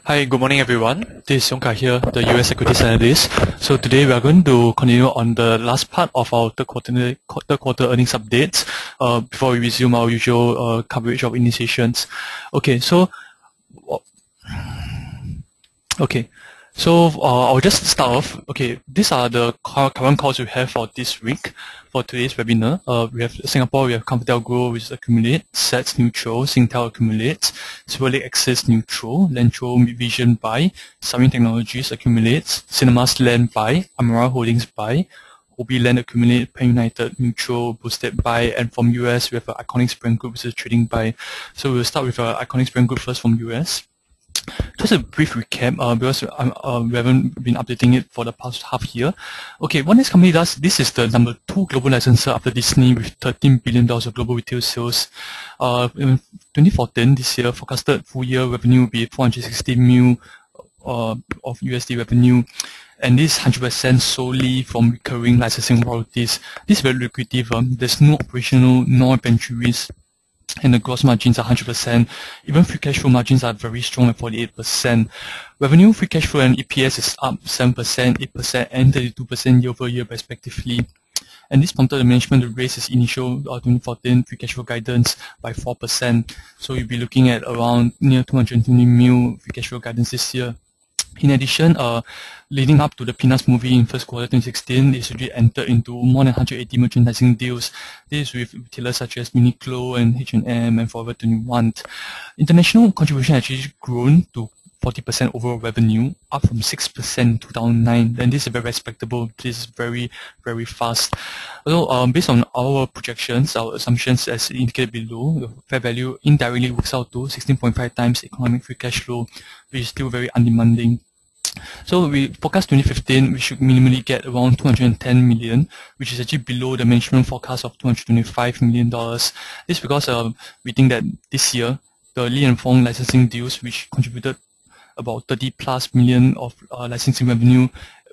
Hi, good morning everyone. This is Yongka here, the US Equities Analyst. So today we are going to continue on the last part of our third quarter earnings updates before we resume our usual coverage of initiations. Okay, so I'll just start off. Okay, these are the current calls we have for this week. For today's webinar, we have Singapore, we have ComfortDelGro, which is accumulate, SETS neutral, Singtel accumulates, Silverlake access neutral, Lantrovision buy, Sarine Technologies accumulates, Sinarmas land buy, Amara Holdings buy, OB land accumulate, Pan United neutral, Boustead buy, and from US we have Iconix brand group, which is trading buy. So we'll start with Iconix brand group first from US. Just a brief recap, because we haven't been updating it for the past half year. Okay, what this company does, this is the number 2 global licensor after Disney with $13 billion of global retail sales. In 2014, this year, forecasted full year revenue will be 460 mil of USD revenue. And this 100% solely from recurring licensing royalties. This is very lucrative. There's no operational, no inventory risk. And the gross margins are 100%. Even free cash flow margins are very strong at 48%. Revenue, free cash flow, and EPS is up 7%, 8%, and 32% year-over-year respectively. And this prompted the management to raise its initial 2014 free cash flow guidance by 4%. So you'll be looking at around near 220 mil free cash flow guidance this year. In addition, leading up to the Peanuts movie in first quarter 2016, it's already entered into more than 180 merchandising deals. This is with retailers such as Uniqlo and H&M and Forever 21. International contribution has actually grown to 40% overall revenue, up from 6% in 2009. And this is very respectable. This is very, very fast. Although, based on our projections, our assumptions as indicated below, the fair value indirectly works out to 16.5 times economic free cash flow, which is still very undemanding. So we forecast 2015, we should minimally get around 210 million, which is actually below the management forecast of $225 million. This is because we think that this year, the Li and Fong licensing deals, which contributed about 30 plus million of licensing revenue,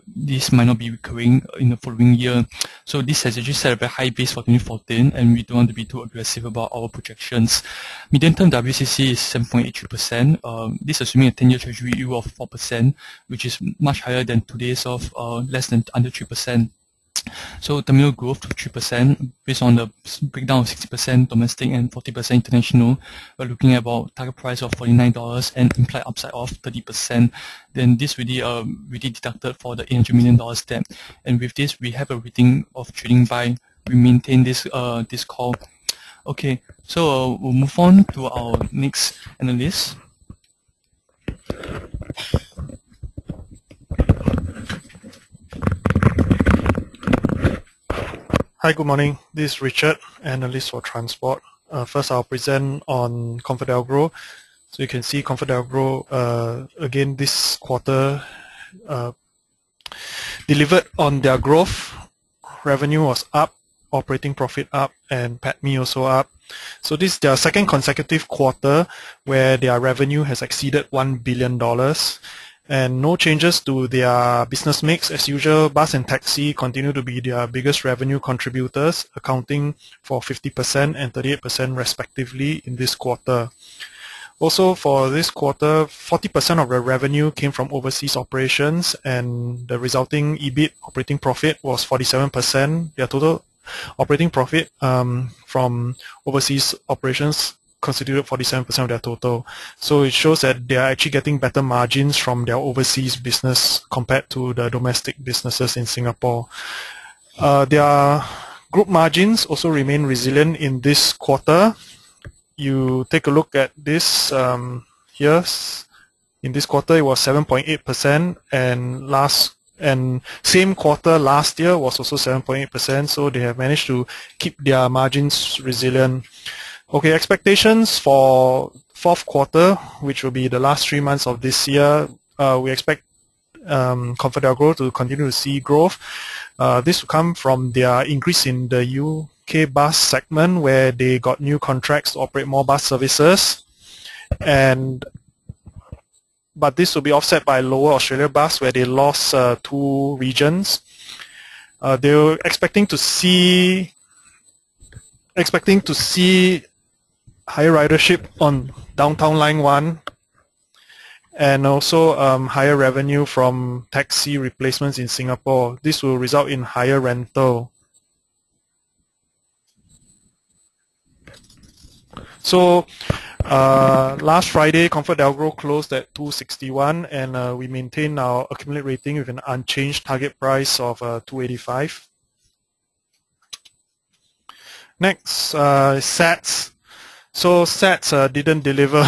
this might not be recurring in the following year. So this has actually set a very high base for 2014, and we don't want to be too aggressive about our projections. Medium-term WCC is 7.83%. This assuming a 10-year treasury yield of 4%, which is much higher than today's of less than under 3%. So terminal growth of 3% based on the breakdown of 60% domestic and 40% international. We're looking at about target price of $49 and implied upside of 30%. Then this really deducted for the $800 million debt. And with this, we have a rating of trading buy. We maintain this this call. Okay, so we'll move on to our next analyst. Hi, good morning. This is Richard, analyst for transport. First, I'll present on ComfortDelGro. So you can see ComfortDelGro again this quarter delivered on their growth. Revenue was up, operating profit up, and PATMI also up. So this is their second consecutive quarter where their revenue has exceeded $1 billion. And no changes to their business mix. As usual, bus and taxi continue to be their biggest revenue contributors, accounting for 50% and 38% respectively in this quarter. Also, for this quarter, 40% of the revenue came from overseas operations, and the resulting EBIT operating profit was 47%. Their total operating profit from overseas operations constituted 47% of their total. So it shows that they are actually getting better margins from their overseas business compared to the domestic businesses in Singapore. Their group margins also remain resilient in this quarter. You take a look at this here. In this quarter, it was 7.8%, and same quarter last year was also 7.8%. So they have managed to keep their margins resilient. Okay, expectations for fourth quarter, which will be the last 3 months of this year, we expect ComfortDelGro to continue to see growth. This will come from their increase in the UK bus segment, where they got new contracts to operate more bus services. But this will be offset by lower Australia bus, where they lost 2 regions. They were expecting to see higher ridership on Downtown Line 1 and also higher revenue from taxi replacements in Singapore. This will result in higher rental. So last Friday, ComfortDelGro closed at 261, and we maintain our accumulate rating with an unchanged target price of 285. Next, SATS. So SATS didn't deliver,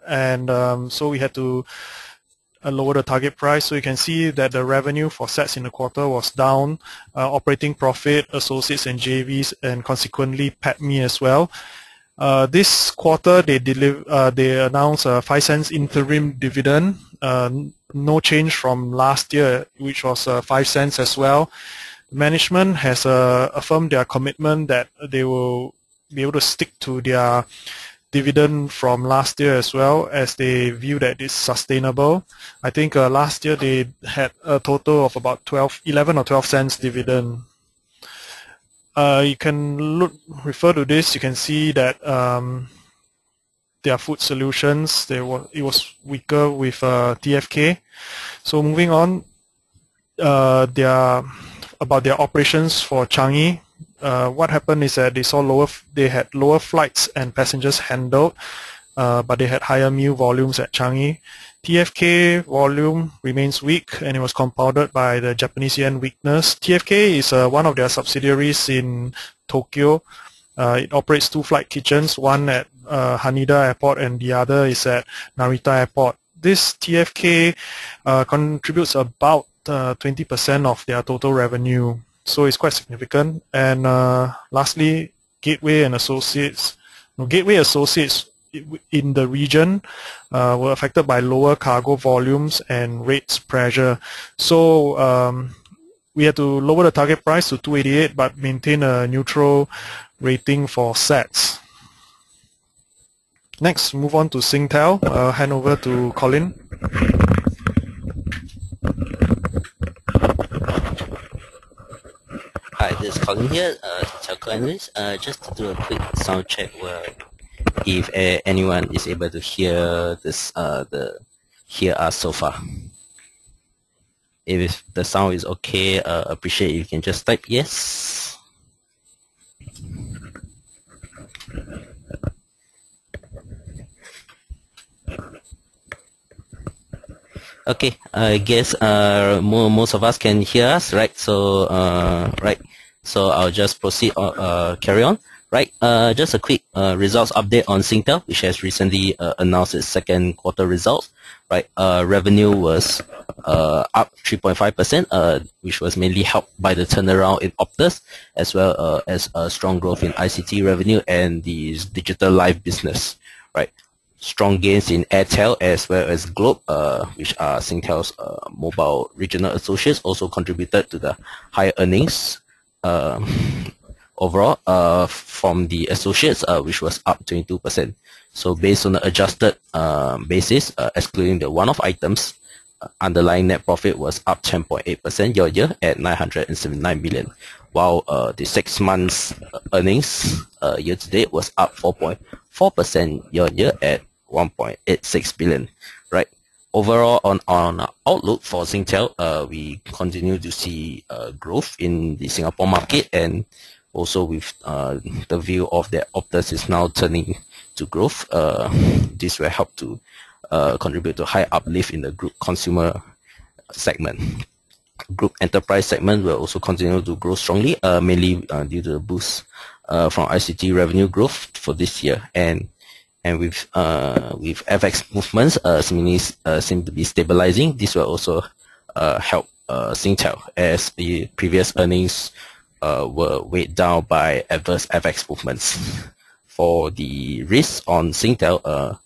and so we had to lower the target price. So you can see that the revenue for SATS in the quarter was down, operating profit, associates and JVs, and consequently PATMI as well. This quarter they announced a 5 cents interim dividend, no change from last year, which was 5 cents as well. Management has affirmed their commitment that they will be able to stick to their dividend from last year as well, as they view that it's sustainable. I think last year they had a total of about 11 or 12 cents dividend. You can refer to this. You can see that their food solutions, it was weaker with TFK. So moving on, about their operations for Changi. What happened is that they had lower flights and passengers handled, but they had higher meal volumes at Changi. TFK volume remains weak, and it was compounded by the Japanese yen weakness. TFK is one of their subsidiaries in Tokyo. It operates 2 flight kitchens, one at Haneda Airport and the other is at Narita Airport. This TFK contributes about 20% of their total revenue, so it's quite significant. And lastly, Gateway Associates in the region were affected by lower cargo volumes and rates pressure. So we had to lower the target price to 288, but maintain a neutral rating for SATS. Next, move on to Singtel. I'll hand over to Colin. Hi, this is Colin here, telco analyst. Just to do a quick sound check where if anyone is able to hear this, hear us so far. If the sound is okay, appreciate if you can just type yes. Okay, I guess most of us can hear us, right? So right, so I'll just proceed carry on. Right, just a quick results update on Singtel, which has recently announced its second quarter results. Right, revenue was up 3.5%, which was mainly helped by the turnaround in Optus, as well as strong growth in ICT revenue and the digital live business. Right, strong gains in Airtel as well as Globe, which are Singtel's mobile regional associates, also contributed to the higher earnings. Overall, from the associates, which was up 22%. So based on the adjusted basis, excluding the one-off items, underlying net profit was up 10.8% year-on-year at 979 million, while the 6 months earnings year-to-date was up 4.4% year-on-year at 1.86 billion. Right. Overall, on outlook for Singtel, we continue to see growth in the Singapore market, and also with the view of that Optus is now turning to growth, this will help to contribute to high uplift in the group consumer segment. Group enterprise segment will also continue to grow strongly, mainly due to the boost from ICT revenue growth for this year, and with FX movements seem to be stabilizing. This will also help Singtel, as the previous earnings were weighed down by adverse FX movements. For the risks on Singtel,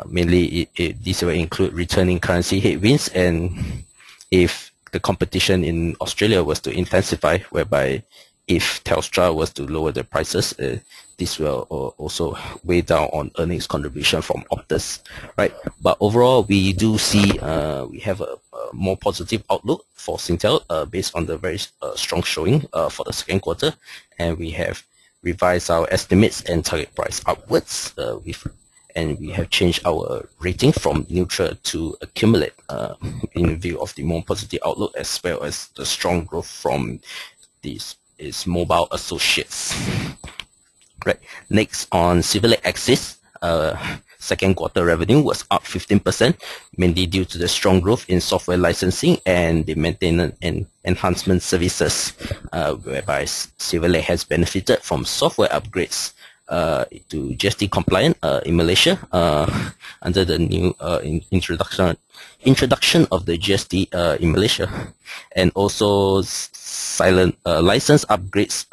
mainly this will include returning currency headwinds, and if the competition in Australia was to intensify, whereby if Telstra was to lower the prices, this will also weigh down on earnings contribution from Optus, right? But overall, we do see we have a more positive outlook for Singtel based on the very strong showing for the second quarter, and we have revised our estimates and target price upwards with and we have changed our rating from neutral to accumulate in view of the more positive outlook, as well as the strong growth from these mobile associates. Right. Next, on Silverlake axis, second quarter revenue was up 15%, mainly due to the strong growth in software licensing and the maintenance and enhancement services, whereby Silverlake has benefited from software upgrades to GST compliant in Malaysia under the new introduction of the GST in Malaysia, and also silent license upgrades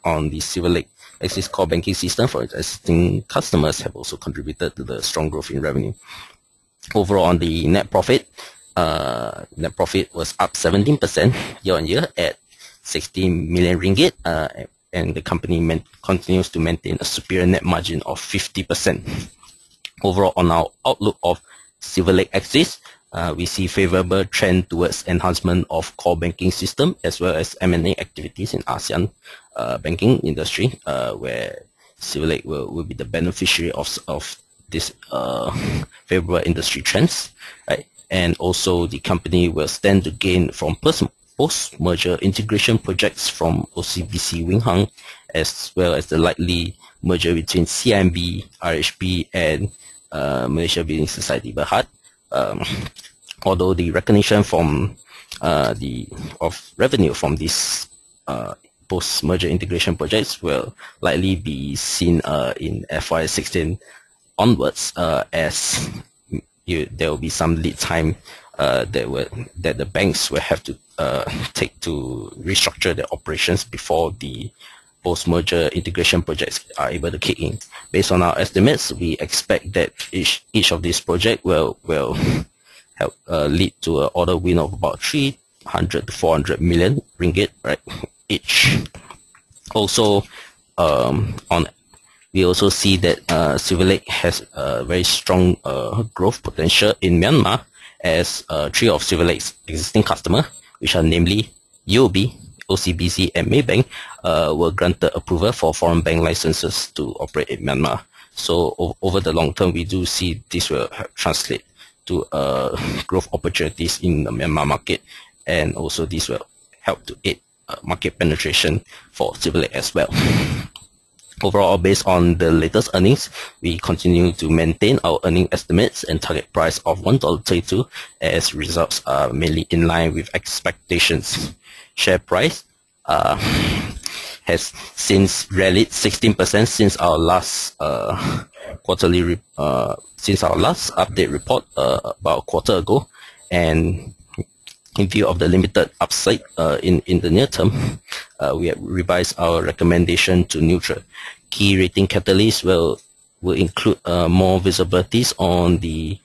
on the Silverlake Axis core banking system for existing customers have also contributed to the strong growth in revenue. Overall, on the net profit was up 17% year-on-year at 16 million ringgit, and the company continues to maintain a superior net margin of 50%. Overall, on our outlook of Silverlake Axis, we see favorable trend towards enhancement of core banking system as well as M&A activities in ASEAN banking industry, where Silverlake will be the beneficiary of this favorable industry trends, right? And also the company will stand to gain from post-merger integration projects from OCBC Wing Hang, as well as the likely merger between CIMB, RHB, and Malaysia Building Society Berhad. Although the recognition from of revenue from these post-merger integration projects will likely be seen in FY16 onwards, as there will be some lead time that the banks will have to take to restructure their operations before the post-merger integration projects are able to kick in. Based on our estimates, we expect that each of these projects will help lead to an order win of about 300 to 400 million ringgit, right, each. Also, we also see that Silverlake has a very strong growth potential in Myanmar, as three of Silverlake's existing customers, which are namely UOB, OCBC, and Maybank, were granted approval for foreign bank licenses to operate in Myanmar. So over the long term, we do see this will translate to growth opportunities in the Myanmar market, and also this will help to aid market penetration for Silverlake as well. Overall, based on the latest earnings, we continue to maintain our earning estimates and target price of $1.32, as results are mainly in line with expectations. Share price has since rallied 16% since our last since our last update report about a quarter ago, and in view of the limited upside in the near term, we have revised our recommendation to neutral. Key rating catalysts will include more visibilities on the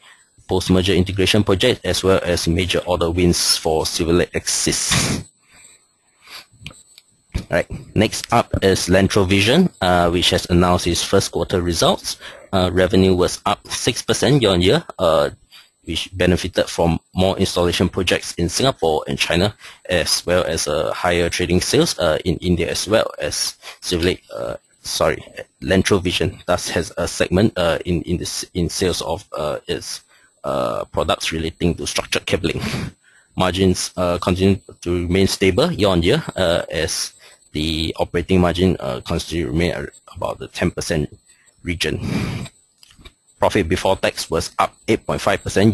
post-merger integration project, as well as major order wins for Silverlake Axis. Right. Next up is Lantrovision, which has announced its first quarter results. Revenue was up 6% year-on-year, which benefited from more installation projects in Singapore and China, as well as higher trading sales in India, as well as Lantrovision thus has a segment in sales of its products relating to structured cabling. Margins continue to remain stable year-on-year, as the operating margin continues to remain at about the 10% region. Profit before tax was up 8.5%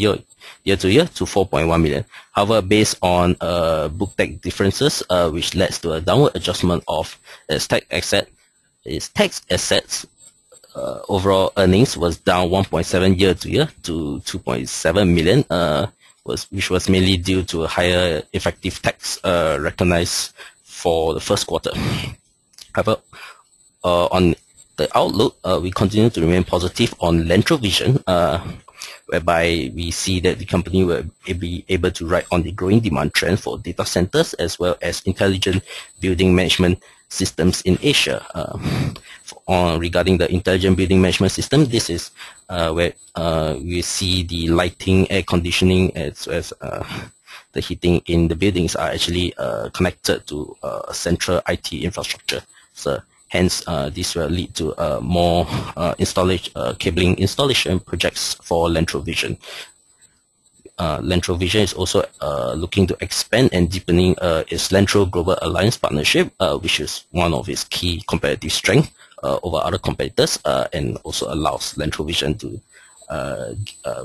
year-to-year to 4.1 million. However, based on book tax differences, which led to a downward adjustment of its tax assets, overall earnings was down 1.7 year-to-year to 2.7 million, which was mainly due to a higher effective tax recognized for the first quarter. However, on the outlook, we continue to remain positive on Lantrovision, whereby we see that the company will be able to ride on the growing demand trend for data centers, as well as intelligent building management systems in Asia. Regarding the intelligent building management system, this is where we see the lighting, air conditioning, as well as the heating in the buildings are actually connected to a central IT infrastructure. So Hence, this will lead to more cabling installation projects for Lantrovision. Lantrovision is also looking to expand and deepening its Lantro Global Alliance partnership, which is one of its key competitive strengths over other competitors, and also allows Lantrovision to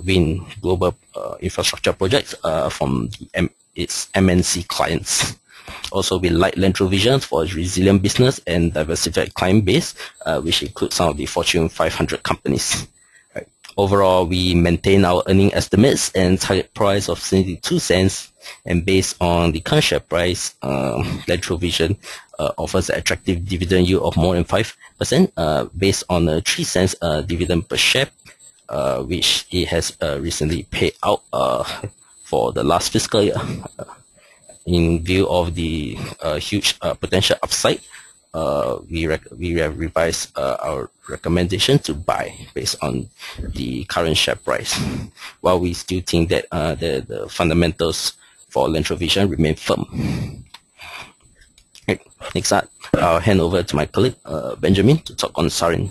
win global infrastructure projects from its MNC clients. Also, we like Lantrovision for its resilient business and diversified client base, which includes some of the Fortune 500 companies. Overall, we maintain our earning estimates and target price of 72 cents, and based on the current share price, Lantrovision offers an attractive dividend yield of more than 5%, based on a 3 cents dividend per share, which it has recently paid out for the last fiscal year. In view of the huge potential upside, we have revised our recommendation to buy based on the current share price, while we still think that the fundamentals for Lantrovision remain firm. Okay, next up, I'll hand over to my colleague Benjamin to talk on Sarine.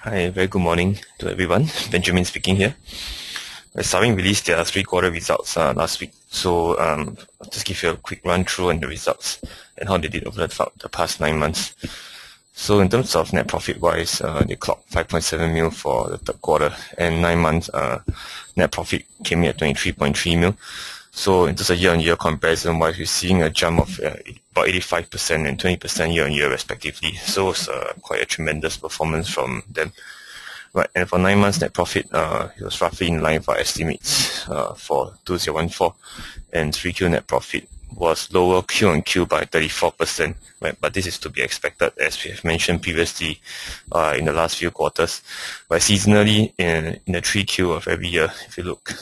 Hi, very good morning to everyone. Benjamin speaking here. Sarine released their 3-quarter results last week, so I'll just give you a quick run through on the results and how they did over the past 9 months. So in terms of net profit wise, they clocked 5.7 mil for the 3rd quarter, and 9 months net profit came in at 23.3 mil. So in terms of year-on-year comparison wise, we're seeing a jump of about 85% and 20% year-on-year respectively. So it's quite a tremendous performance from them. Right, and for 9 months net profit, it was roughly in line with our estimates for 2014, and 3Q net profit was lower Q-on-Q by 34%, right? But this is to be expected, as we have mentioned previously in the last few quarters. But seasonally, in the 3Q of every year, if you look,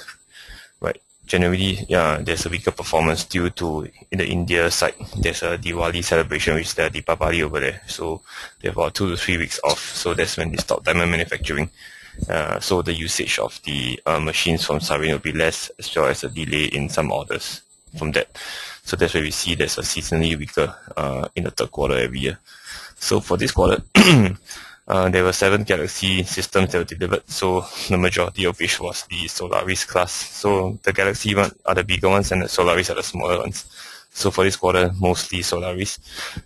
right, generally, there's a weaker performance due to, in the India side, there's a Diwali celebration, which is the Deepavali over there. So they have about 2 to 3 weeks off. So that's when they stop diamond manufacturing. So the usage of the machines from Sarine will be less, as well as a delay in some orders from that. So that's why we see there's a seasonally weaker in the 3rd quarter every year. So for this quarter, there were 7 Galaxy systems that were delivered, so the majority of which was the Solaris class. So the Galaxy one are the bigger ones and the Solaris are the smaller ones. So for this quarter, mostly Solaris.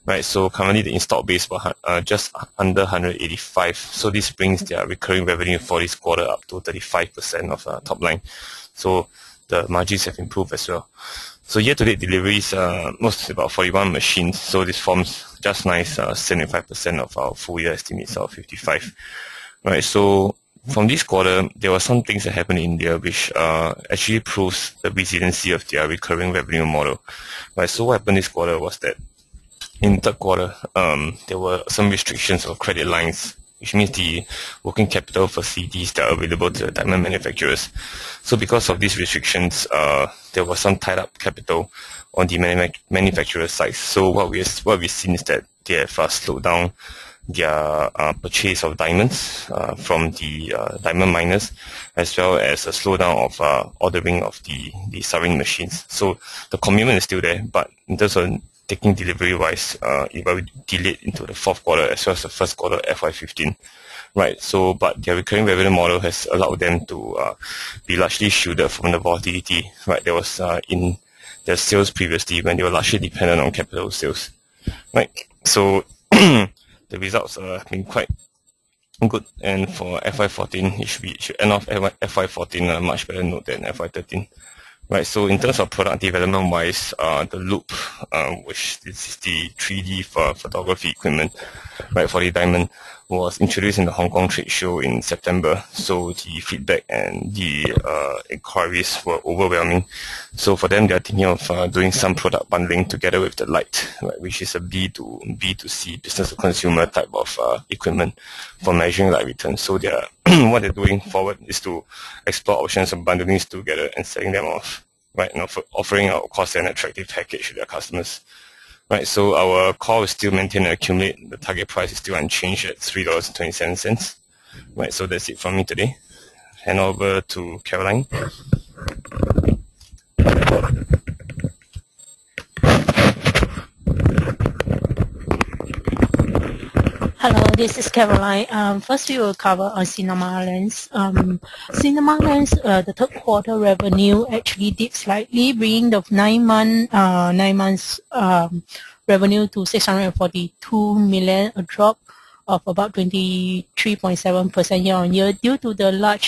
Right, so currently the installed base was just under 185. So this brings their recurring revenue for this quarter up to 35% of top line. So the margins have improved as well. So year-to-date deliveries, mostly about 41 machines. So this forms just nice 75% of our full-year estimates of 55. Right. So from this quarter, there were some things that happened in India which actually proves the resiliency of their recurring revenue model. Right. So what happened this quarter was that in 3rd quarter, there were some restrictions of credit lines, which means the working capital facilities that are available to the diamond manufacturers. So because of these restrictions, there was some tied up capital on the manufacturer side. So what we've seen is that they have slowed down their purchase of diamonds from the diamond miners, as well as a slowdown of ordering of the Sarine machines. So the commitment is still there, but in terms of taking delivery wise, it will be delayed into the 4th quarter as well as the 1st quarter FY15. Right, so but their recurring revenue model has allowed them to be largely shielded from the volatility. Right, there was in their sales previously when they were largely dependent on capital sales. Right, so the results have been quite good, and for FY14, it should end off FY14 on a much better note than FY13. Right, so in terms of product development wise, the Loop, which this is the 3D photography equipment, right, for the diamond, was introduced in the Hong Kong trade show in September. So the feedback and the inquiries were overwhelming. So for them, they're thinking of doing some product bundling together with the Lite, right, which is a B2C, business to consumer type of equipment for measuring light returns. So they're what they're doing forward is to explore options of bundling together and selling them off, right, and offering our cost and attractive package to their customers. Right, so our call is still maintain and accumulate. The target price is still unchanged at $3.27. Right, so that's it from me today. Hand over to Caroline. Hello, this is Caroline. First, we will cover on Sinarmas. Sinarmas, the third quarter revenue actually dipped slightly, bringing the 9 months revenue to 642 million, a drop of about 23.7% year-on-year due to the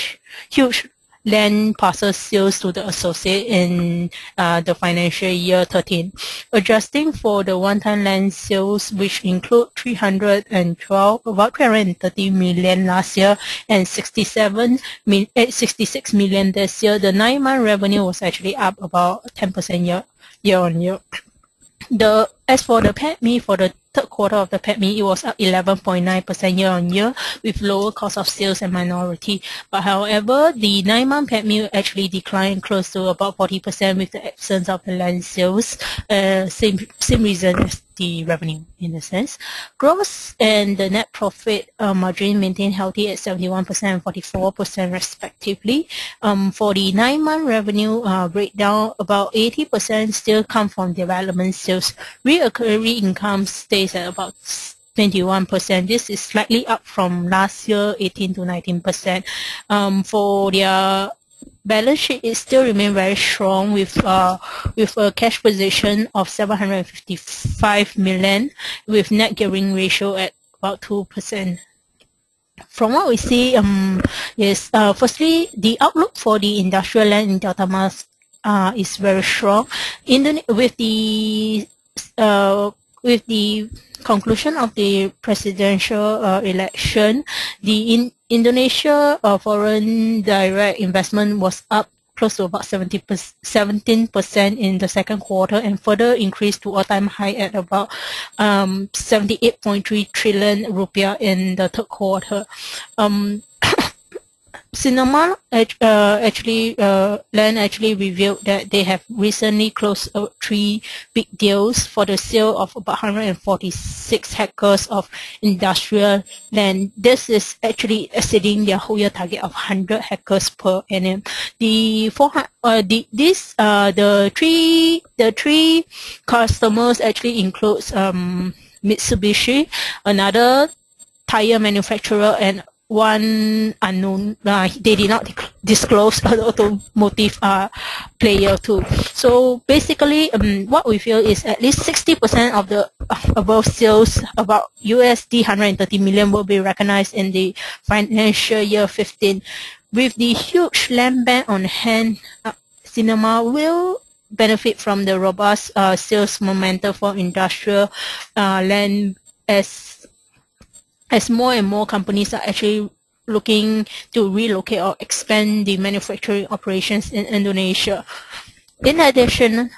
huge land parcel sales to the associate in the financial year 13. Adjusting for the one-time land sales, which include about 330 million last year and 66 million this year, the 9-month revenue was actually up about 10% year-on-year. As for the PATMI, for the third quarter of the PATMI, it was up 11.9% year-on-year with lower cost of sales and minority. But however, the 9-month PATMI actually declined close to about 40% with the absence of the land sales. Same reason as the revenue in a sense. Gross and the net profit margin maintained healthy at 71% and 44% respectively. For the 9-month revenue breakdown, about 80% still come from development sales. Recurring income stays at about 21%. This is slightly up from last year, 18 to 19%. For their balance sheet, it still remains very strong with a cash position of 755 million with net gearing ratio at about 2%. From what we see, firstly, the outlook for the industrial land in Delta Mas is very strong. With the conclusion of the presidential election, the Indonesia foreign direct investment was up close to about 17% in the second quarter and further increased to all-time high at about 78.3 trillion rupiah in the third quarter. Sinarmas land actually revealed that they have recently closed 3 big deals for the sale of about 146 hectares of industrial land. This is actually exceeding their whole year target of 100 hectares per annum. The 3 customers actually includes Mitsubishi, another tire manufacturer, and one unknown, they did not disclose an automotive player too. So basically, what we feel is at least 60% of the above sales, about USD 130 million, will be recognized in the financial year 15. With the huge land bank on hand, Sinarmas will benefit from the robust sales momentum for industrial land as more and more companies are actually looking to relocate or expand the manufacturing operations in Indonesia. In addition,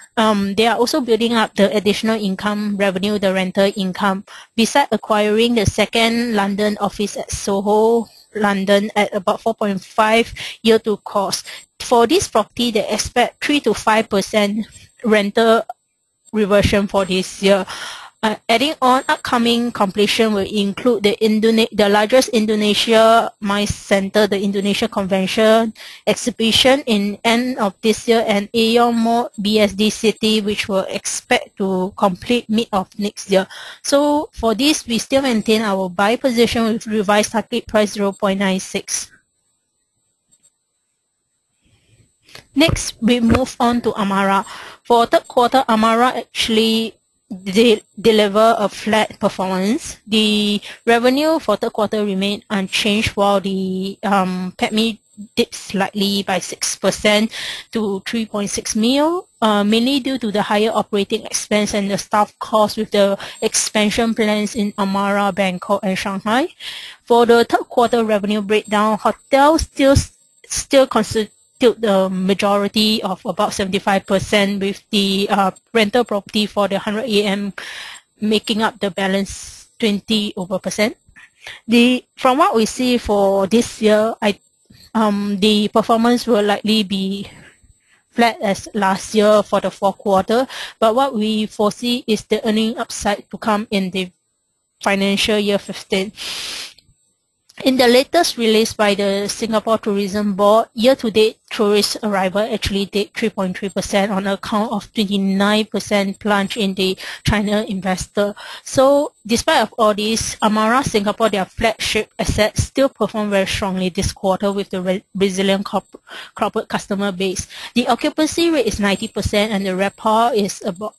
they are also building up the additional income revenue, the rental income, besides acquiring the second London office at Soho, London at about 4.5 year to cost. For this property, they expect 3 to 5% rental reversion for this year. Adding on, upcoming completion will include the largest Indonesia MICE Center, the Indonesia Convention Exhibition in end of this year, and Aeon Mall BSD City, which will expect to complete mid of next year. So for this, we still maintain our buy position with revised target price 0.96. Next, we move on to Amara. For third quarter, Amara actually they deliver a flat performance. The revenue for third quarter remained unchanged, while the PATMI dipped slightly by 6% to 3.6 mil, mainly due to the higher operating expense and the staff costs with the expansion plans in Amara, Bangkok, and Shanghai. For the third quarter revenue breakdown, hotels still constitute the majority of about 75%, with the rental property for the 100 AM making up the balance 20%. From what we see for this year, the performance will likely be flat as last year for the fourth quarter, but what we foresee is the earning upside to come in the financial year 15. In the latest release by the Singapore Tourism Board, year-to-date tourist arrival actually did 3.3% on account of 29% plunge in the China investor. So despite of all this, Amara Singapore, their flagship asset, still performed very strongly this quarter with the resilient corporate customer base. The occupancy rate is 90% and the RevPAR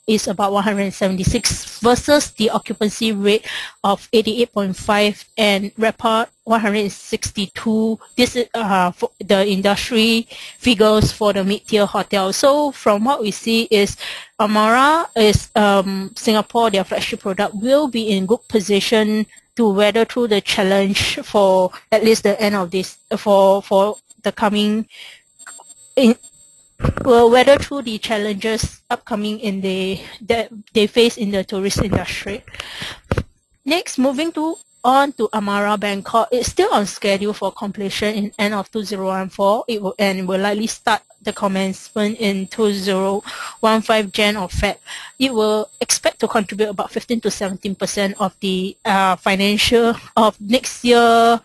is about 176 versus the occupancy rate of 88.5 and RevPAR 162. This is for the industry figures for the mid-tier hotel. So from what we see is Amara is Singapore, their flagship product, will be in good position to weather through the challenge for at least the end of this for the coming will weather through the challenges upcoming that they face in the tourist industry. Next, moving on to Amara Bangkok. It's still on schedule for completion in end of 2014. It will likely start the commencement in 2015 Jan or Feb. It will expect to contribute about 15 to 17% of the financial of next year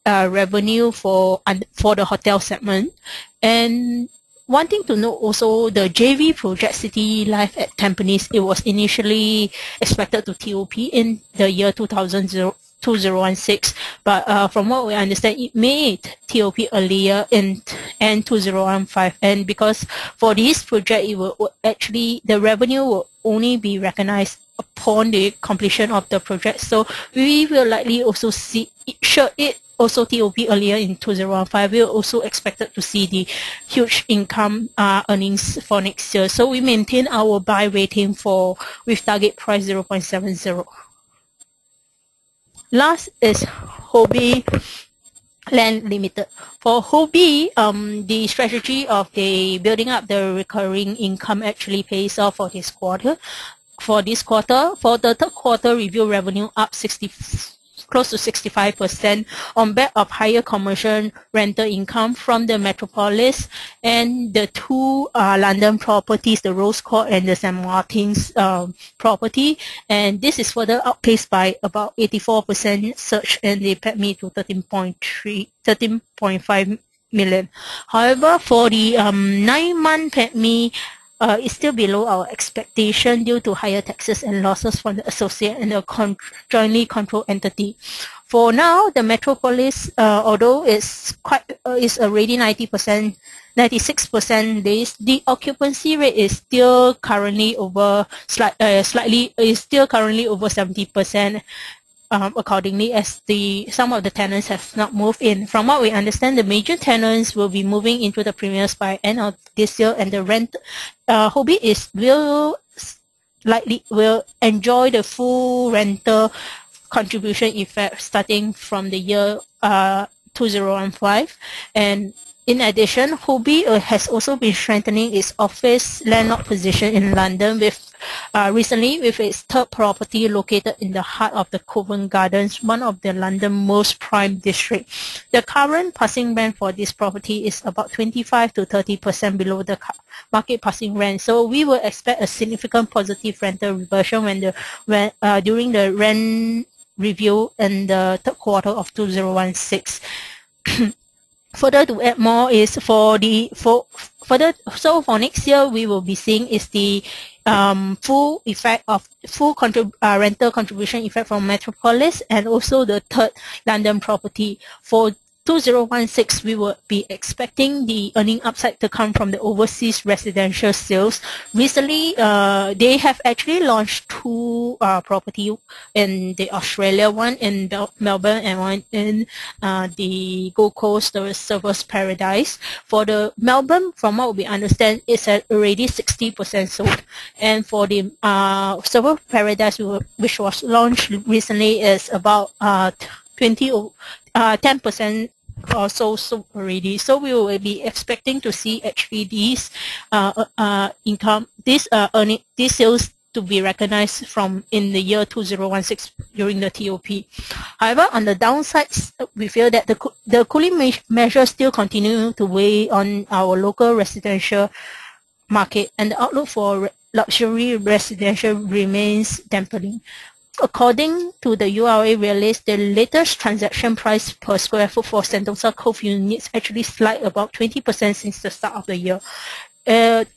revenue for the hotel segment. And one thing to note also, the JV project City Life at Tampines, it was initially expected to TOP in the year 2016, but from what we understand, it may TOP earlier in 2015. And because for this project, it will actually, the revenue will only be recognized upon the completion of the project. So we will likely also see it also TOP earlier in 2015. We are also expected to see the huge income earnings for next year. So we maintain our buy rating with target price 0.70. Last is Hobby Land Limited. For Hobby, the strategy of the building up the recurring income actually pays off for this quarter. For the third quarter, review revenue up close to 65% on back of higher commercial rental income from the metropolis and the two London properties, the Rose Court and the St. Martin's property. And this is further outpaced by about 84% surge, and they paid me to 13.5 million. However, for the 9-month paid me, is still below our expectation due to higher taxes and losses from the associate and the jointly controlled entity. For now, the metropolis, although it's already 90%, 96% days, the occupancy rate is still currently over slightly is still currently over 70%. Accordingly, as some of the tenants have not moved in. From what we understand, the major tenants will be moving into the premises by end of this year, and the rent Hobby will enjoy the full rental contribution effect starting from the year 2015. And in addition, Hobby has also been strengthening its office landlord position in London recently with its third property located in the heart of the Covent Gardens, one of the London most prime district. The current passing rent for this property is about 25 to 30% below the market passing rent. So we will expect a significant positive rental reversion during the rent review in the third quarter of 2016. Further to add more is for next year we will be seeing is the full rental contribution effect from Metropolis and also the third London property. For 2016, we will be expecting the earning upside to come from the overseas residential sales. Recently, they have actually launched two property in the Australia, one in Melbourne and one in the Gold Coast, the Surfers Paradise. For the Melbourne, from what we understand, it's already 60% sold. And for the Surfers Paradise, which was launched recently, is about 10% or so already. So we will be expecting to see actually these these sales to be recognized from in the year 2016 during the TOP. However, on the downsides, we feel that the cooling measures still continue to weigh on our local residential market, and the outlook for luxury residential remains dampening. according to the URA release, the latest transaction price per square foot for Sentosa Cove units actually slide about 20% since the start of the year.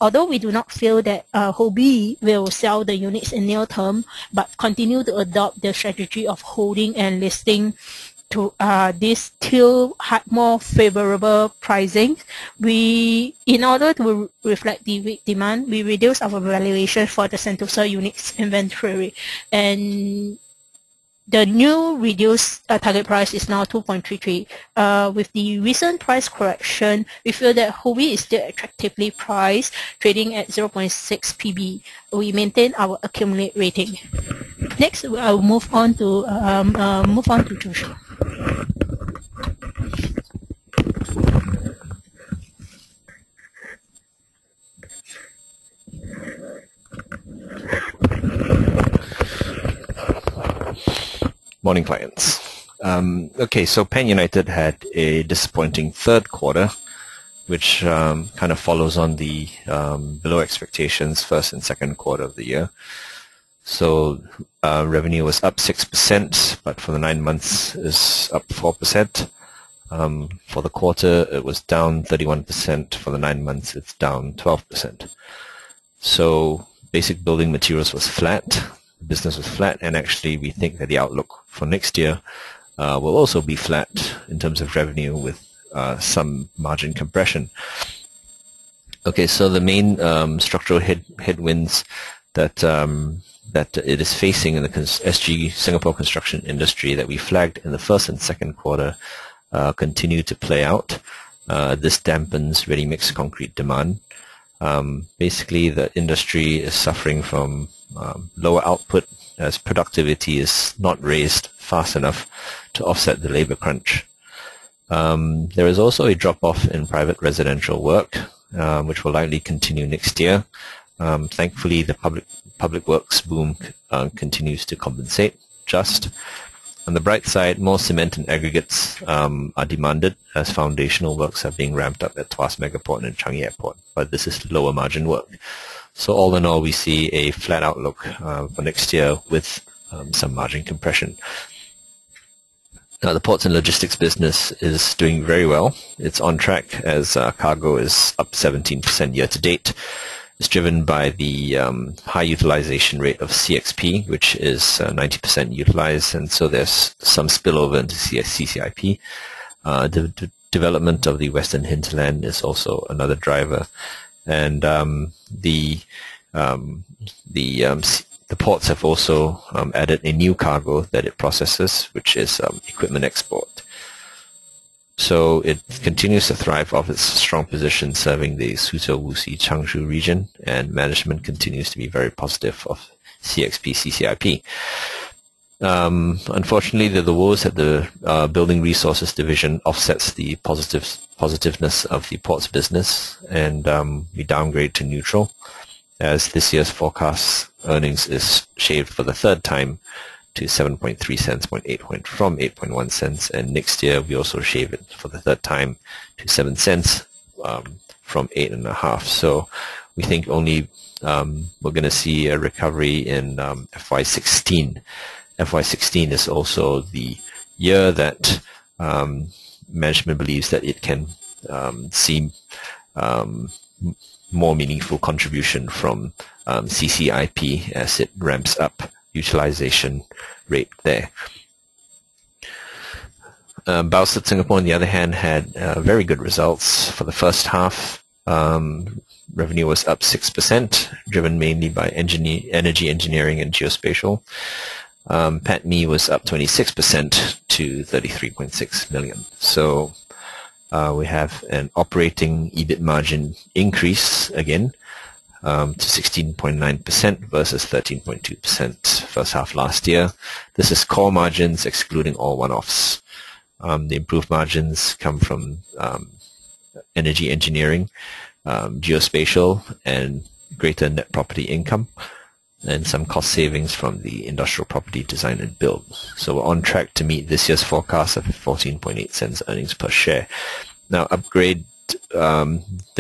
Although we do not feel that Hobby will sell the units in near term, but continue to adopt the strategy of holding and listing to this till more favorable pricing. In order to reflect the weak demand, we reduce our valuation for the Sentosa units inventory, and the new reduced target price is now 2.33. With the recent price correction, we feel that Hobby is still attractively priced, trading at 0.6 PB. We maintain our accumulate rating. Next, I'll move on to Joshua. Morning, clients. Okay, so Penn United had a disappointing third quarter, which kind of follows on the below expectations first and second quarter of the year. So revenue was up 6%, but for the 9 months is up 4%. For the quarter, it was down 31%. For the 9 months, it's down 12%. So basic building materials was flat. Business was flat, and actually we think that the outlook for next year will also be flat in terms of revenue with some margin compression. Okay, so the main structural headwinds that it is facing in the SG Singapore construction industry that we flagged in the first and second quarter continue to play out. This dampens ready-mix concrete demand. Basically, the industry is suffering from lower output as productivity is not raised fast enough to offset the labor crunch. There is also a drop-off in private residential work, which will likely continue next year. Thankfully, the public works boom continues to compensate. On the bright side, more cement and aggregates are demanded as foundational works are being ramped up at Tuas Megaport and Changi Airport, but this is lower margin work. So all in all, we see a flat outlook for next year with some margin compression. Now, the ports and logistics business is doing very well. It's on track as cargo is up 17% year to date. It's driven by the high utilization rate of CXP, which is 90% utilized, and so there's some spillover into CCIP. The development of the Western Hinterland is also another driver, and the ports have also added a new cargo that it processes, which is equipment export. So it continues to thrive off its strong position serving the Suzhou, Wuxi, Changshu region, and management continues to be very positive of CXP, CCIP. Unfortunately, the woes at the building resources division offsets the positiveness of the ports business, and we downgrade to neutral as this year's forecast earnings is shaved for the third time to 7.3 cents from 8.1 cents, and next year we also shave it for the third time to 7 cents from 8.5. So we think only we're going to see a recovery in FY16. FY16 is also the year that management believes that it can see more meaningful contribution from CCIP as it ramps up utilization rate there. Boustead Singapore, on the other hand, had very good results for the first half. Revenue was up 6%, driven mainly by energy engineering and geospatial. PATMI was up 26% to 33.6 million. So we have an operating EBIT margin increase again to 16.9% versus 13.2% first half last year. This is core margins excluding all one-offs. The improved margins come from energy engineering, geospatial, and greater net property income, and some cost savings from the industrial property design and build. So we're on track to meet this year's forecast of 14.8 cents earnings per share. Now, the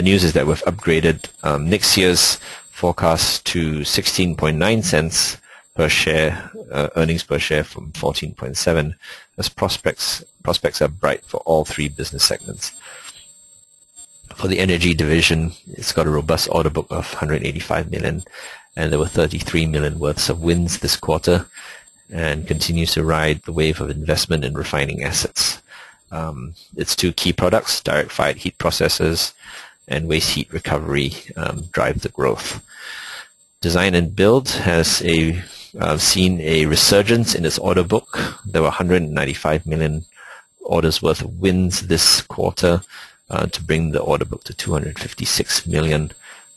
news is that we've upgraded next year's forecast to 16.9 cents per share, earnings per share from 14.7, as prospects are bright for all three business segments. For the energy division, it's got a robust order book of 185 million, and there were 33 million worths of wins this quarter, and continues to ride the wave of investment in refining assets. Its two key products, direct fired heat processors and waste heat recovery, drive the growth. Design and build has seen a resurgence in its order book. There were 195 million orders worth of wins this quarter, to bring the order book to 256 million.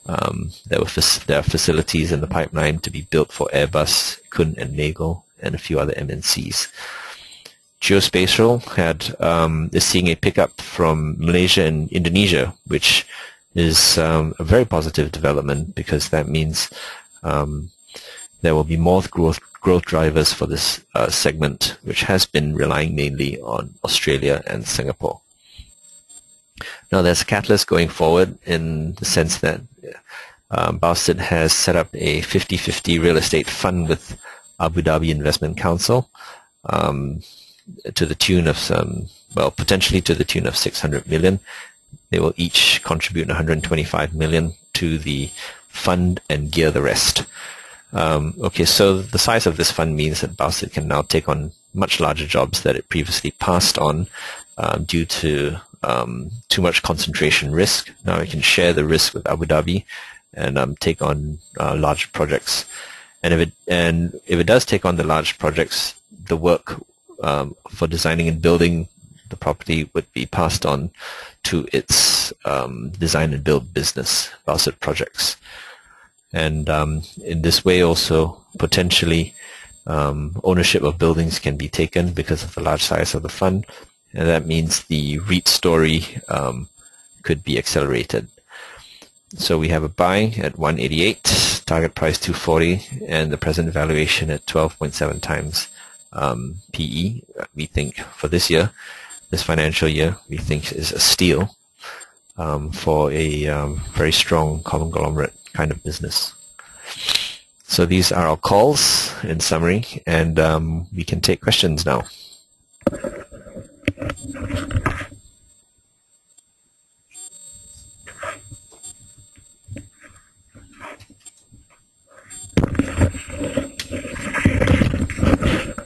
There are facilities in the pipeline to be built for Airbus, Kuhn and Nagel, and a few other MNCs. Geospatial is seeing a pickup from Malaysia and Indonesia, which is a very positive development, because that means there will be more growth drivers for this segment, which has been relying mainly on Australia and Singapore. Now, there's a catalyst going forward in the sense that Boustead has set up a 50-50 real estate fund with Abu Dhabi Investment Council, to the tune of potentially to the tune of 600 million. They will each contribute 125 million to the fund and gear the rest. Okay, so the size of this fund means that Boustead can now take on much larger jobs that it previously passed on due to too much concentration risk. Now it can share the risk with Abu Dhabi and take on large projects. And if it does take on the large projects, the work for designing and building the property would be passed on to its design and build business, Boustead Projects. And in this way also, potentially, ownership of buildings can be taken because of the large size of the fund, and that means the REIT story could be accelerated. So we have a buy at 188, target price 240, and the present valuation at 12.7 times PE. We think for this year, this financial year, we think is a steal for a very strong conglomerate kind of business. So these are our calls in summary, and we can take questions now.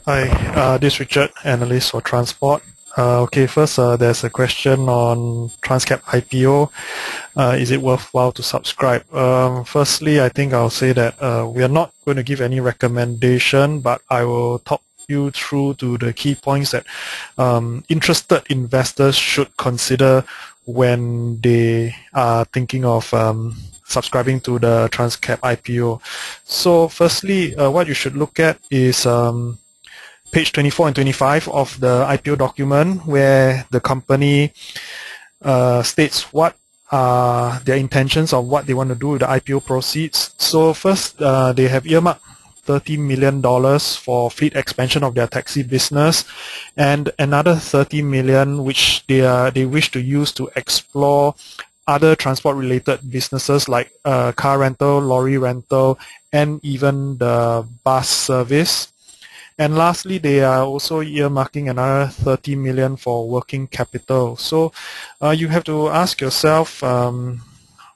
Hi, this is Richard, analyst for transport. Okay, first there's a question on Transcap IPO. Is it worthwhile to subscribe? Firstly, I think I'll say that we are not going to give any recommendation, but I will talk you through to the key points that interested investors should consider when they are thinking of subscribing to the Transcap IPO. So firstly, what you should look at is page 24 and 25 of the IPO document, where the company states what are their intentions of what they want to do with the IPO proceeds. So first, they have earmarked $30 million for fleet expansion of their taxi business, and another $30 million which they wish to use to explore other transport-related businesses like car rental, lorry rental, and even the bus service. And lastly, they are also earmarking another 30 million for working capital. So you have to ask yourself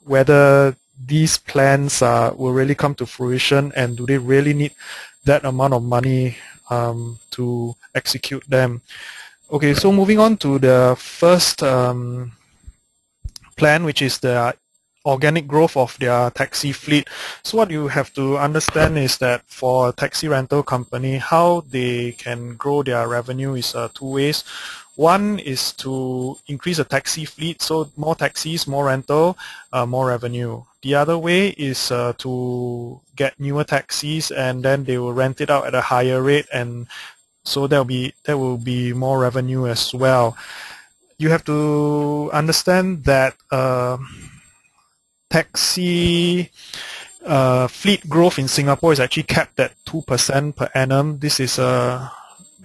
whether these plans will really come to fruition, and do they really need that amount of money to execute them. Okay, so moving on to the first plan, which is the organic growth of their taxi fleet. So what you have to understand is that for a taxi rental company, how they can grow their revenue is two ways. One is to increase the taxi fleet, so more taxis, more rental, more revenue. The other way is to get newer taxis, and then they will rent it out at a higher rate, and so there will be more revenue as well. You have to understand that taxi fleet growth in Singapore is actually capped at 2% per annum. This is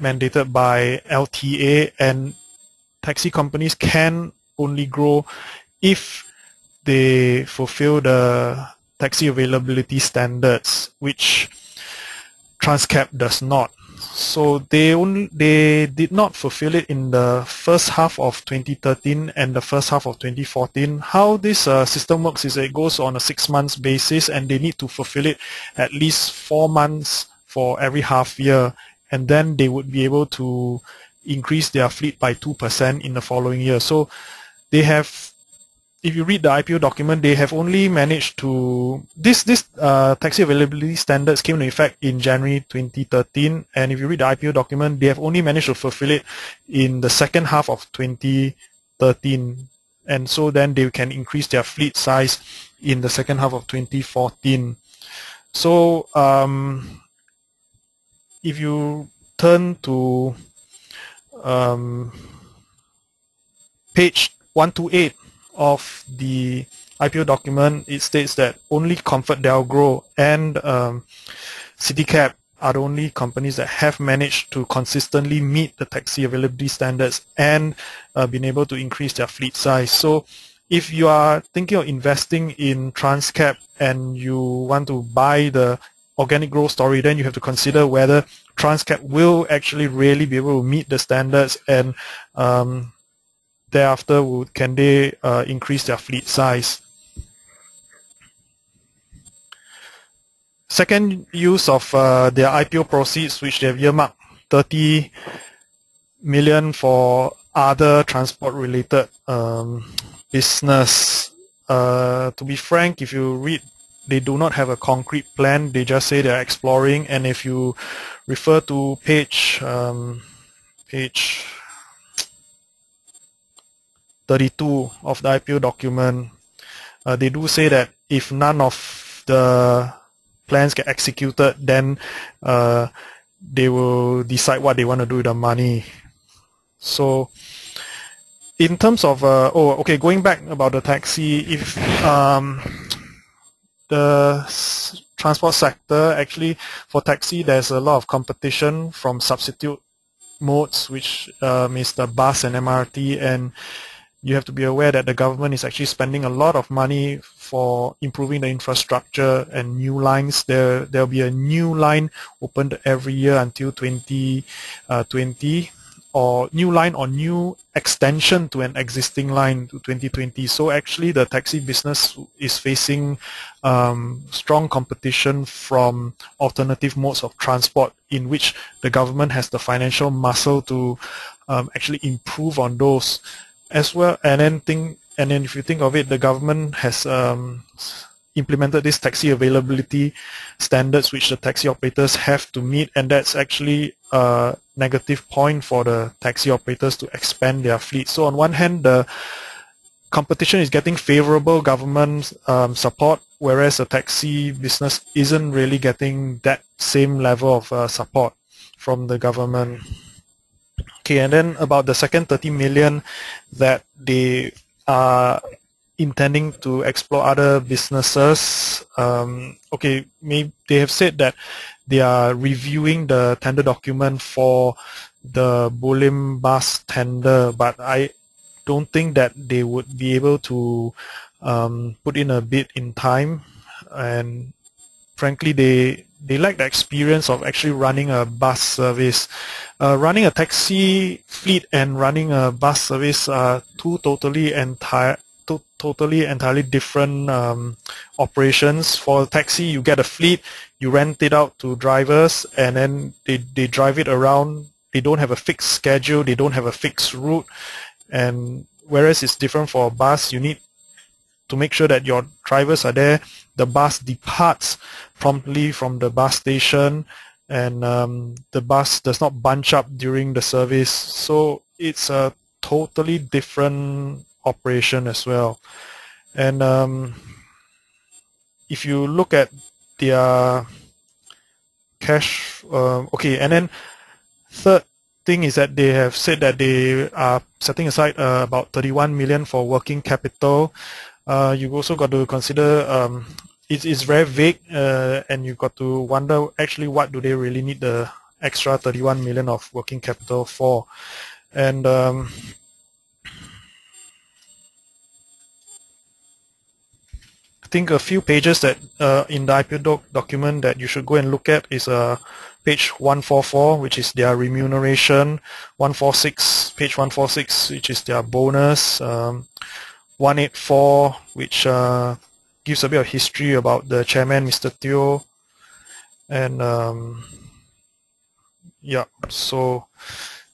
mandated by LTA, and taxi companies can only grow if they fulfill the taxi availability standards, which Transcap does not. So they did not fulfill it in the first half of 2013 and the first half of 2014. How this system works is it goes on a 6 months basis, and they need to fulfill it at least 4 months for every half year, and then they would be able to increase their fleet by 2% in the following year. So they have, if you read the IPO document, they have only managed to, this taxi availability standards came into effect in January 2013, and if you read the IPO document, they have only managed to fulfill it in the second half of 2013, and so then they can increase their fleet size in the second half of 2014. So if you turn to page 128 of the IPO document, it states that only ComfortDelGro and CityCab are the only companies that have managed to consistently meet the taxi availability standards and been able to increase their fleet size. So if you are thinking of investing in Transcap and you want to buy the organic growth story, then you have to consider whether Transcap will actually really be able to meet the standards, and thereafter can they increase their fleet size. Second use of their IPO proceeds, which they have earmarked 30 million for other transport related business. To be frank, if you read, they do not have a concrete plan. They just say they're exploring, and if you refer to page 32 of the IPO document, they do say that if none of the plans get executed, then they will decide what they want to do with the money. So in terms of going back about the taxi, if the transport sector, actually for taxi there's a lot of competition from substitute modes, which is the bus and MRT, and you have to be aware that the government is actually spending a lot of money for improving the infrastructure and new lines. There'll be a new line opened every year until 2020, or new line or new extension to an existing line to 2020. So actually the taxi business is facing strong competition from alternative modes of transport, in which the government has the financial muscle to actually improve on those as well. And then if you think of it, the government has implemented this taxi availability standards which the taxi operators have to meet, and that's actually a negative point for the taxi operators to expand their fleet. So on one hand, the competition is getting favorable government support, whereas the taxi business isn't really getting that same level of support from the government. Okay, and then about the second 30 million that they are intending to explore other businesses. Okay, maybe they have said that they are reviewing the tender document for the Bulim bus tender, but I don't think that they would be able to put in a bid in time, and frankly they lack the experience of actually running a bus service. Running a taxi fleet and running a bus service are two totally entirely different operations. For a taxi, you get a fleet, you rent it out to drivers, and then they drive it around. They don't have a fixed schedule, they don't have a fixed route, and whereas it's different for a bus, you need to make sure that your drivers are there. The bus departs promptly from the bus station, and the bus does not bunch up during the service. So it's a totally different operation as well. And if you look at their cash, okay, and then third thing is that they have said that they are setting aside about 31 million for working capital. You've also got to consider it's very vague, and you've got to wonder actually what do they really need the extra 31 million of working capital for. And think a few pages that in the IPO document that you should go and look at is page 144, which is their remuneration, 146, page 146, which is their bonus, 184, which gives a bit of history about the chairman, Mr. Teo, and yeah, so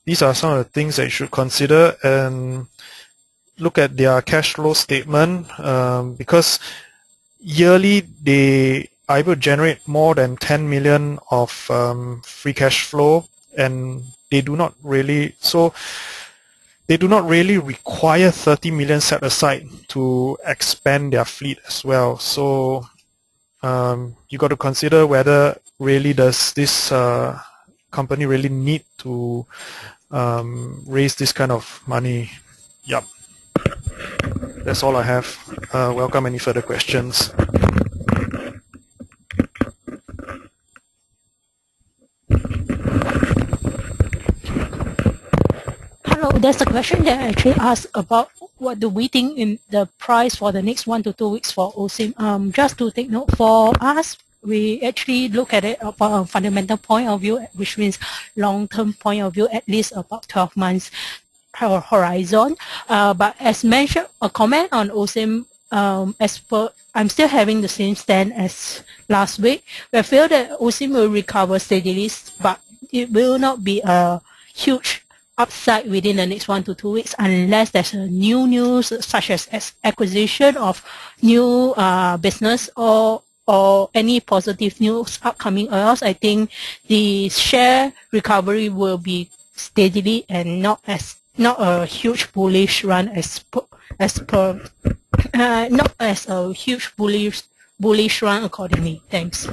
these are some of the things that you should consider, and look at their cash flow statement, because yearly they are able to generate more than 10 million of free cash flow, and they do not really require 30 million set aside to expand their fleet as well. So you got to consider whether really does this company really need to raise this kind of money. Yep. That's all I have. Welcome any further questions. Hello, there's a question that I actually asked about what do we think in the price for the next 1 to 2 weeks for OSIM. Just to take note, for us, we actually look at it from a fundamental point of view, which means long-term point of view, at least about 12 months horizon. But as mentioned, a comment on OSIM, as per, I'm still having the same stand as last week. We feel that OSIM will recover steadily, but it will not be a huge upside within the next 1 to 2 weeks unless there's a new news such as acquisition of new business or any positive news upcoming. Or else I think the share recovery will be steadily and not a huge bullish run not as a huge bullish run accordingly. Thanks.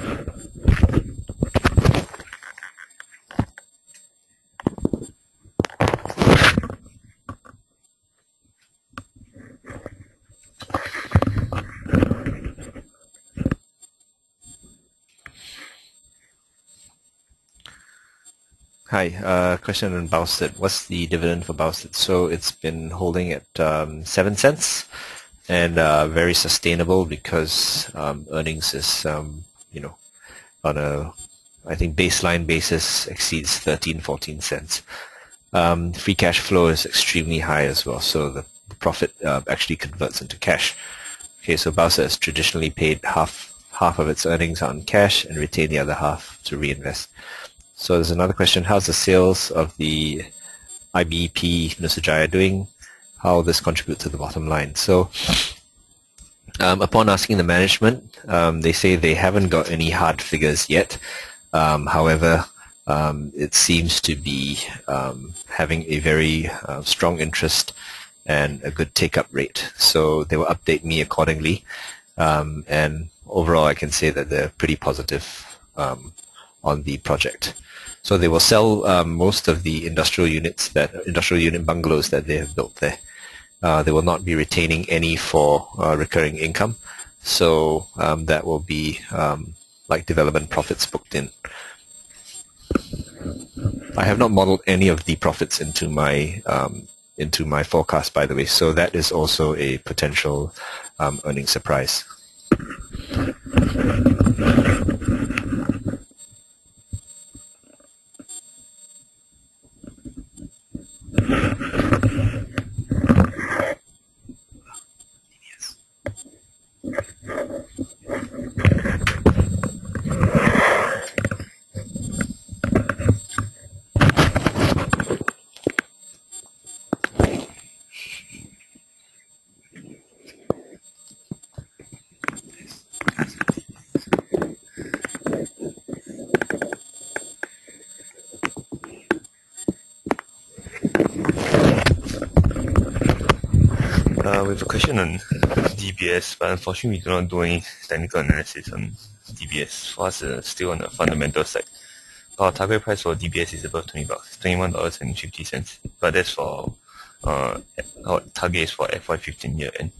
Hi, question on Boustead. What's the dividend for Boustead? So it's been holding at 7 cents and very sustainable because earnings is, on a, I think, baseline basis exceeds 13, 14 cents. Free cash flow is extremely high as well, so the profit actually converts into cash. Okay, so Boustead has traditionally paid half of its earnings on cash and retained the other half to reinvest. So there's another question: how's the sales of the IBP Nusajaya doing? How will this contribute to the bottom line? So upon asking the management, they say they haven't got any hard figures yet. However, it seems to be having a very strong interest and a good take-up rate. So they will update me accordingly. And overall, I can say that they're pretty positive on the project. So they will sell most of the industrial unit bungalows that they have built there. They will not be retaining any for recurring income. So that will be like development profits booked in. I have not modeled any of the profits into my forecast, by the way. So that is also a potential earning surprise. We have a question on DBS, but unfortunately we do not do any technical analysis on DBS. For us, still on the fundamental side. Our target price for DBS is above $20, $21.50. But that's for our target is for FY15 year end.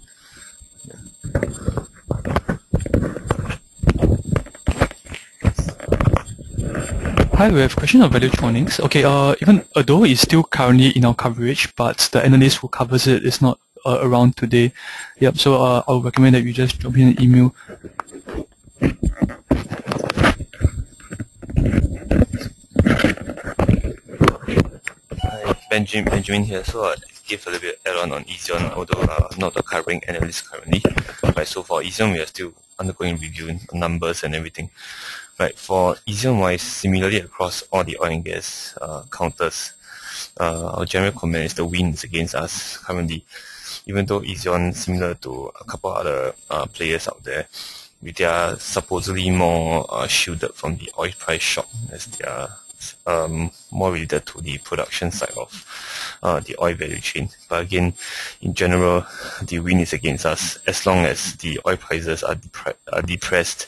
Hi, we have a question on Valuetronics. Okay, even although it's still currently in our coverage, but the analyst who covers it is not around today. Yep. So I would recommend that you just drop in an email. Hi, Benjamin here. So I give a little bit add on Ezion, although not the covering analyst currently. Right, so for Ezion, we are still undergoing reviewing numbers and everything. Right, for Ezion wise, similarly across all the oil and gas counters, our general comment is the wind is against us currently. Even though Ezion, similar to a couple other players out there, they are supposedly more shielded from the oil price shock, as they are more related to the production side of the oil value chain. But again, in general, the wind is against us. As long as the oil prices are depressed,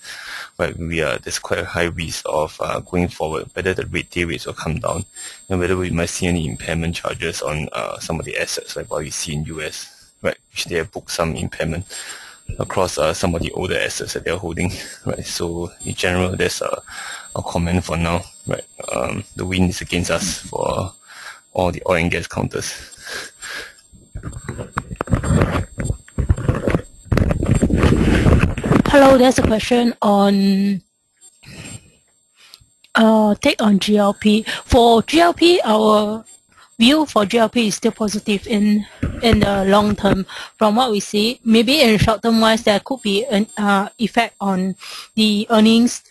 right, there's quite a high risk of going forward, whether the day rates will come down, and whether we might see any impairment charges on some of the assets, like what we see in US, right, which they have booked some impairment across some of the older assets that they're holding, right? So in general, there's a comment for now, right? The wind is against us for all the oil and gas counters. Hello, there's a question on take on GLP. For GLP, our view for GLP is still positive in the long term. From what we see, maybe in short term wise, there could be an effect on the earnings,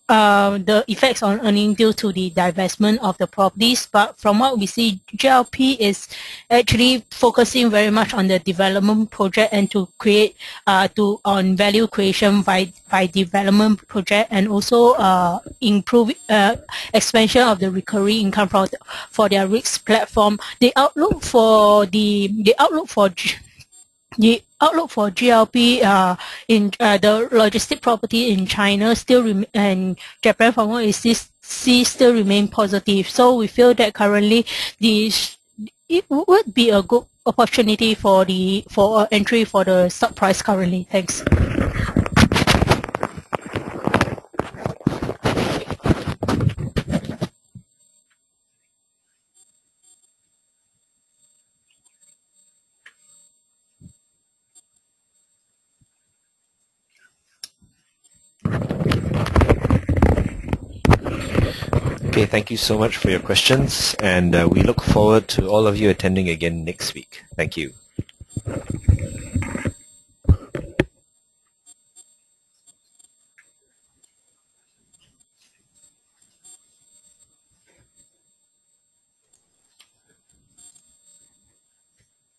the effects on earnings due to the divestment of the properties. But from what we see, GLP is actually focusing very much on the development project and to create on value creation by development project, and also improve expansion of the recurring income for their risk platform. The outlook for GLP in the logistic property in China and Japan, from what we see, still remain positive. So we feel that currently it would be a good opportunity for entry for the stock price currently. Thanks. Okay, thank you so much for your questions, and we look forward to all of you attending again next week. Thank you.